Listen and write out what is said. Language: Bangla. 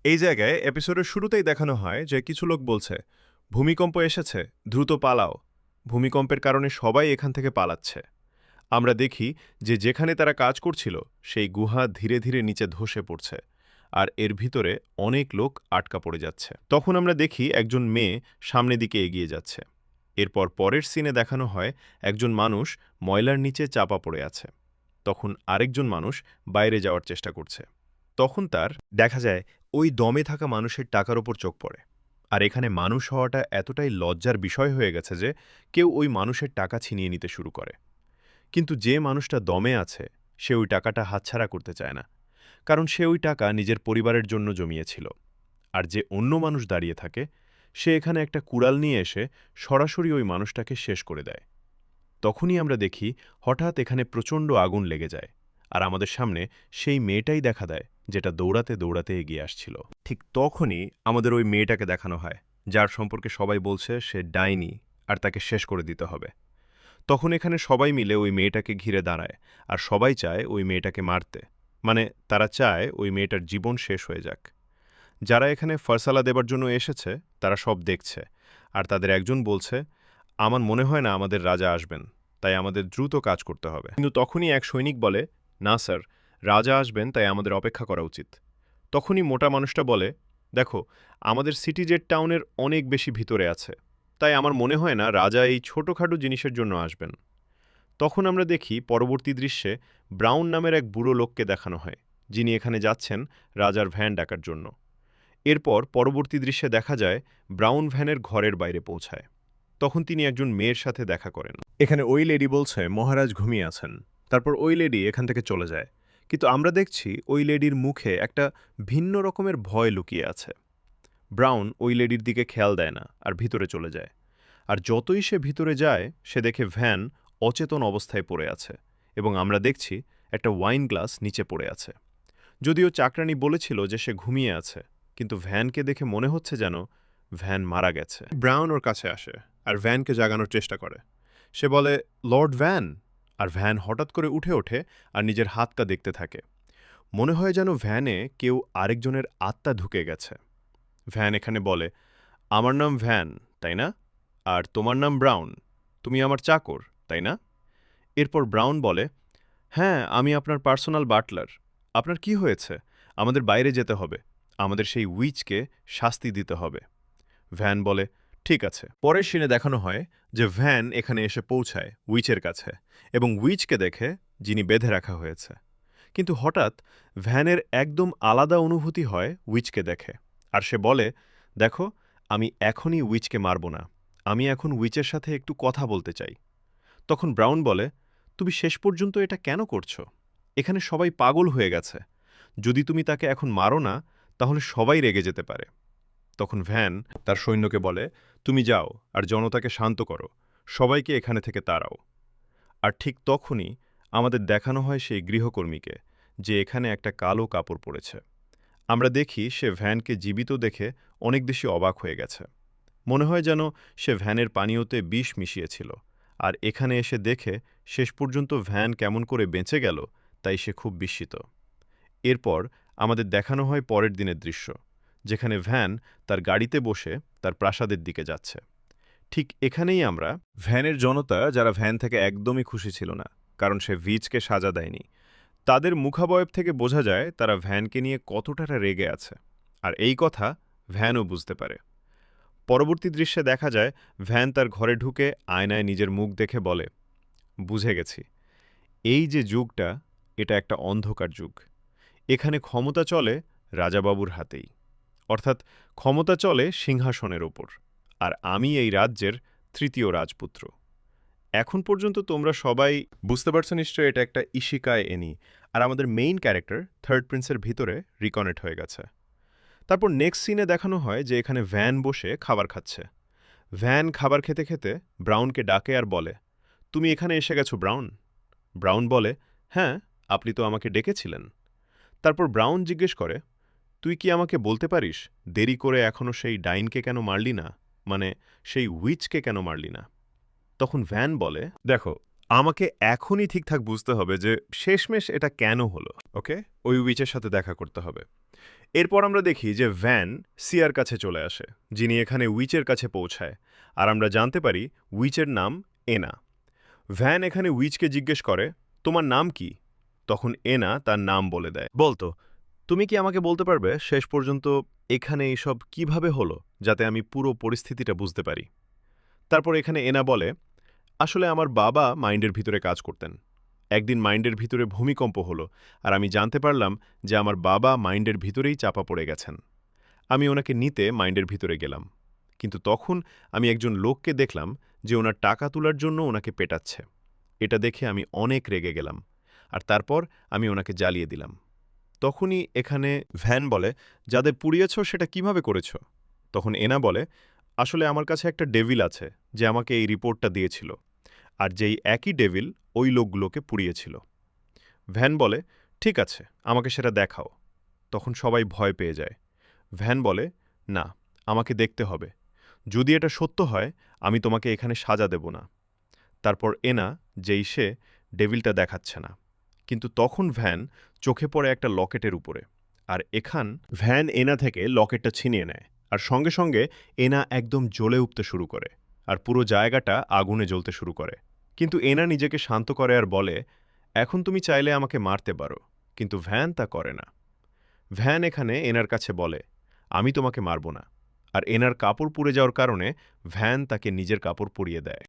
এই জায়গায় এপিসোডের শুরুতেই দেখানো হয় যে কিছু লোক বলছে ভূমিকম্প এসেছে, দ্রুত পালাও। ভূমিকম্পের কারণে সবাই এখান থেকে পালাচ্ছে। আমরা দেখি যে যেখানে তারা কাজ করছিল সেই গুহা ধীরে ধীরে নিচে ধসে পড়ছে, আর এর ভিতরে অনেক লোক আটকা পড়ে যাচ্ছে। তখন আমরা দেখি একজন মেয়ে সামনের দিকে এগিয়ে যাচ্ছে। এরপর পরের সিনে দেখানো হয় একজন মানুষ ময়লার নিচে চাপা পড়ে আছে। তখন আরেকজন মানুষ বাইরে যাওয়ার চেষ্টা করছে। তখন তার দেখা যায় ওই দমে থাকা মানুষের টাকার ওপর চোখ পড়ে। আর এখানে মানুষ হওয়াটা এতটাই লজ্জার বিষয় হয়ে গেছে যে কেউ ওই মানুষের টাকা ছিনিয়ে নিতে শুরু করে। কিন্তু যে মানুষটা দমে আছে সে ওই টাকাটা হাতছাড়া করতে চায় না, কারণ সে ওই টাকা নিজের পরিবারের জন্য জমিয়েছিল। আর যে অন্য মানুষ দাঁড়িয়ে থাকে সে এখানে একটা কুড়াল নিয়ে এসে সরাসরি ওই মানুষটাকে শেষ করে দেয়। তখনই আমরা দেখি হঠাৎ এখানে প্রচণ্ড আগুন লেগে যায়, আর আমাদের সামনে সেই মেয়েটাই দেখা দেয় যেটা দৌড়াতে দৌড়াতে এগিয়ে আসছিল। ঠিক তখনই আমাদের ওই মেয়েটাকে দেখানো হয়, যার সম্পর্কে সবাই বলছে সে ডাইনি আর তাকে শেষ করে দিতে হবে। তখন এখানে সবাই মিলে ওই মেয়েটাকে ঘিরে দাঁড়ায়, আর সবাই চায় ওই মেয়েটাকে মারতে। মানে তারা চায় ওই মেয়েটার জীবন শেষ হয়ে যাক। যারা এখানে ফয়সালা দেবার জন্য এসেছে তারা সব দেখছে, আর তাদের একজন বলছে, আমার মনে হয় না আমাদের রাজা আসবেন, তাই আমাদের দ্রুত কাজ করতে হবে। কিন্তু তখনই এক সৈনিক বলে, না স্যার, রাজা আসবেন তাই আমাদের অপেক্ষা করা উচিত। তখনই মোটা মানুষটা বলে, দেখো, আমাদের সিটি জেট টাউনের অনেক বেশি ভিতরে আছে, তাই আমার মনে হয় না রাজা এই ছোটোখাটো জিনিসের জন্য আসবেন। তখন আমরা দেখি পরবর্তী দৃশ্যে ব্রাউন নামের এক বুড়ো লোককে দেখানো হয়, যিনি এখানে যাচ্ছেন রাজার ভ্যান ডাকার জন্য। এরপর পরবর্তী দৃশ্যে দেখা যায় ব্রাউন ভ্যানের ঘরের বাইরে পৌঁছায়। তখন তিনি একজন মেয়ের সাথে দেখা করেন। এখানে ওই লেডি বলছে মহারাজ ঘুমিয়ে আছেন। তারপর ওই লেডি এখান থেকে চলে যায়। কিন্তু আমরা দেখছি ওই লেডির মুখে একটা ভিন্ন রকমের ভয় লুকিয়ে আছে। ব্রাউন ওই লেডির দিকে খেয়াল দেয় না আর ভিতরে চলে যায়। আর যতই সে ভিতরে যায় সে দেখে ভ্যান অচেতন অবস্থায় পড়ে আছে, এবং আমরা দেখছি একটা ওয়াইন গ্লাস নিচে পড়ে আছে। যদিও চাকরানী বলেছিল যে সে ঘুমিয়ে আছে, কিন্তু ভ্যানকে দেখে মনে হচ্ছে যেন ভ্যান মারা গেছে। ব্রাউন ওর কাছে আসে আর ভ্যানকে জাগানোর চেষ্টা করে। সে বলে, লর্ড ভ্যান। আর ভ্যান হঠাৎ করে উঠে ওঠে আর নিজের হাতটা দেখতে থাকে। মনে হয় যেন ভ্যানে কেউ আরেকজনের আত্মা ঢুকে গেছে। ভ্যান এখানে বলে, আমার নাম ভ্যান, তাই না? আর তোমার নাম ব্রাউন। তুমি আমার চাকর, তাই না? এরপর ব্রাউন বলে, হ্যাঁ, আমি আপনার পার্সোনাল বাটলার। আপনার কি হয়েছে? আমাদের বাইরে যেতে হবে। আমাদের সেই উইচকে শাস্তি দিতে হবে। ভ্যান বলে, ঠিক আছে। পরের সিনে দেখানো হয় যে ভ্যান এখানে এসে পৌঁছায় উইচের কাছে, এবং উইচকে দেখে যিনি বেঁধে রাখা হয়েছে। কিন্তু হঠাৎ ভ্যানের একদম আলাদা অনুভূতি হয় উইচকে দেখে, আর সে বলে, দেখো, আমি এখনই উইচকে মারব না। আমি এখন উইচের সাথে একটু কথা বলতে চাই। তখন ব্রাউন বলে, তুমি শেষ পর্যন্ত এটা কেন করছো? এখানে সবাই পাগল হয়ে গেছে। যদি তুমি তাকে এখন মারো না তাহলে সবাই রেগে যেতে পারে। তখন ভ্যান তার সৈন্যকে বলে, তুমি যাও আর জনতাকে শান্ত করো, সবাইকে এখানে থেকে তাড়াও। আর ঠিক তখনই আমাদের দেখানো হয় সেই গৃহকর্মীকে, যে এখানে একটা কালো কাপড় পরেছে। আমরা দেখি সে ভ্যানকে জীবিত দেখে অনেক বেশি অবাক হয়ে গেছে। মনে হয় যেন সে ভ্যানের পানীয়তে বিষ মিশিয়েছিল, আর এখানে এসে দেখে শেষ পর্যন্ত ভ্যান কেমন করে বেঁচে গেল তাই সে খুব বিস্মিত। এরপর আমাদের দেখানো হয় পরের দিনের দৃশ্য, যেখানে ভ্যান তার গাড়িতে বসে তার প্রাসাদের দিকে যাচ্ছে। ঠিক এখানেই আমরা ভ্যানের জনতা, যারা ভ্যান থেকে একদমই খুশি ছিল না, কারণ সে ভিজকে সাজা দেয়নি, তাদের মুখাবয়ব থেকে বোঝা যায় তারা ভ্যানকে নিয়ে কতটা রেগে আছে। আর এই কথা ভ্যানও বুঝতে পারে। পরবর্তী দৃশ্যে দেখা যায় ভ্যান তার ঘরে ঢুকে আয়নায় নিজের মুখ দেখে বলে, বুঝে গেছি, এই যে যুগটা, এটা একটা অন্ধকার যুগ। এখানে ক্ষমতা চলে রাজাবাবুর হাতেই, অর্থাৎ ক্ষমতা চলে সিংহাসনের ওপর, আর আমি এই রাজ্যের তৃতীয় রাজপুত্র। এখন পর্যন্ত তোমরা সবাই বুঝতে পারছো নিশ্চয়ই এটা একটা ইশিকায় এনি, আর আমাদের মেইন ক্যারেক্টার থার্ড প্রিন্সের ভিতরে রিকনেক্ট হয়ে গেছে। তারপর নেক্সট সিনে দেখানো হয় যে এখানে ভ্যান বসে খাবার খাচ্ছে। ভ্যান খাবার খেতে খেতে ব্রাউনকে ডাকে আর বলে, তুমি এখানে এসে গেছো ব্রাউন। ব্রাউন বলে, হ্যাঁ, আপনি তো আমাকে ডেকেছিলেন। তারপর ব্রাউন জিজ্ঞেস করে, তুই কি আমাকে বলতে পারিস দেরি করে এখনও সেই ডাইনকে কেন মারলি না? মানে সেই উইচকে কেন মারলি না? তখন ভ্যান বলে, দেখো, আমাকে এখনই ঠিকঠাক বুঝতে হবে যে শেষমেশ এটা কেন হলো। ওকে, ওই উইচের সাথে দেখা করতে হবে। এরপর আমরা দেখি যে ভ্যান সিয়ার কাছে চলে আসে, যিনি এখানে উইচের কাছে পৌঁছায়, আর আমরা জানতে পারি উইচের নাম এনা। ভ্যান এখানে উইচকে জিজ্ঞেস করে, তোমার নাম কি? তখন এনা তার নাম বলে দেয়। বলতো, তুমি কি আমাকে বলতে পারবে শেষ পর্যন্ত এখানে এইসব কিভাবে হলো, যাতে আমি পুরো পরিস্থিতিটা বুঝতে পারি? তারপর এখানে এনা বলে, আসলে আমার বাবা মাইন্ডের ভিতরে কাজ করতেন। একদিন মাইন্ডের ভিতরে ভূমিকম্প হলো, আর আমি জানতে পারলাম যে আমার বাবা মাইন্ডের ভিতরেই চাপা পড়ে গেছেন। আমি ওনাকে নিতে মাইন্ডের ভিতরে গেলাম, কিন্তু তখন আমি একজন লোককে দেখলাম যে ওনার টাকা তোলার জন্য ওনাকে পেটাচ্ছে। এটা দেখে আমি অনেক রেগে গেলাম, আর তারপর আমি ওনাকে জ্বালিয়ে দিলাম। তখনই এখানে ভ্যান বলে, যাদের পুড়িয়েছ সেটা কিভাবে করেছ? তখন এনা বলে, আসলে আমার কাছে একটা ডেভিল আছে যে আমাকে এই রিপোর্টটা দিয়েছিল, আর যেই একই ডেভিল ওই লোকগুলোকে পুড়িয়েছিল। ভ্যান বলে, ঠিক আছে, আমাকে সেটা দেখাও। তখন সবাই ভয় পেয়ে যায়। ভ্যান বলে, না, আমাকে দেখতে হবে। যদি এটা সত্য হয়, আমি তোমাকে এখানে সাজা দেব না। তারপর এনা, যেই সে ডেভিলটা দেখাচ্ছে না, কিন্তু তখন ভ্যান চোখে পড়ে একটা লকেটের উপরে, আর এখান ভ্যান এনা থেকে লকেটটা ছিনিয়ে নেয়, আর সঙ্গে সঙ্গে এনা একদম জ্বলে উঠতে শুরু করে, আর পুরো জায়গাটা আগুনে জ্বলতে শুরু করে। কিন্তু এনা নিজেকে শান্ত করে আর বলে, এখন তুমি চাইলে আমাকে মারতে পারো। কিন্তু ভ্যান তা করে না। ভ্যান এখানে এনার কাছে বলে, আমি তোমাকে মারব না। আর এনার কাপড় পুড়ে যাওয়ার কারণে ভ্যান তাকে নিজের কাপড় পরিয়ে দেয়।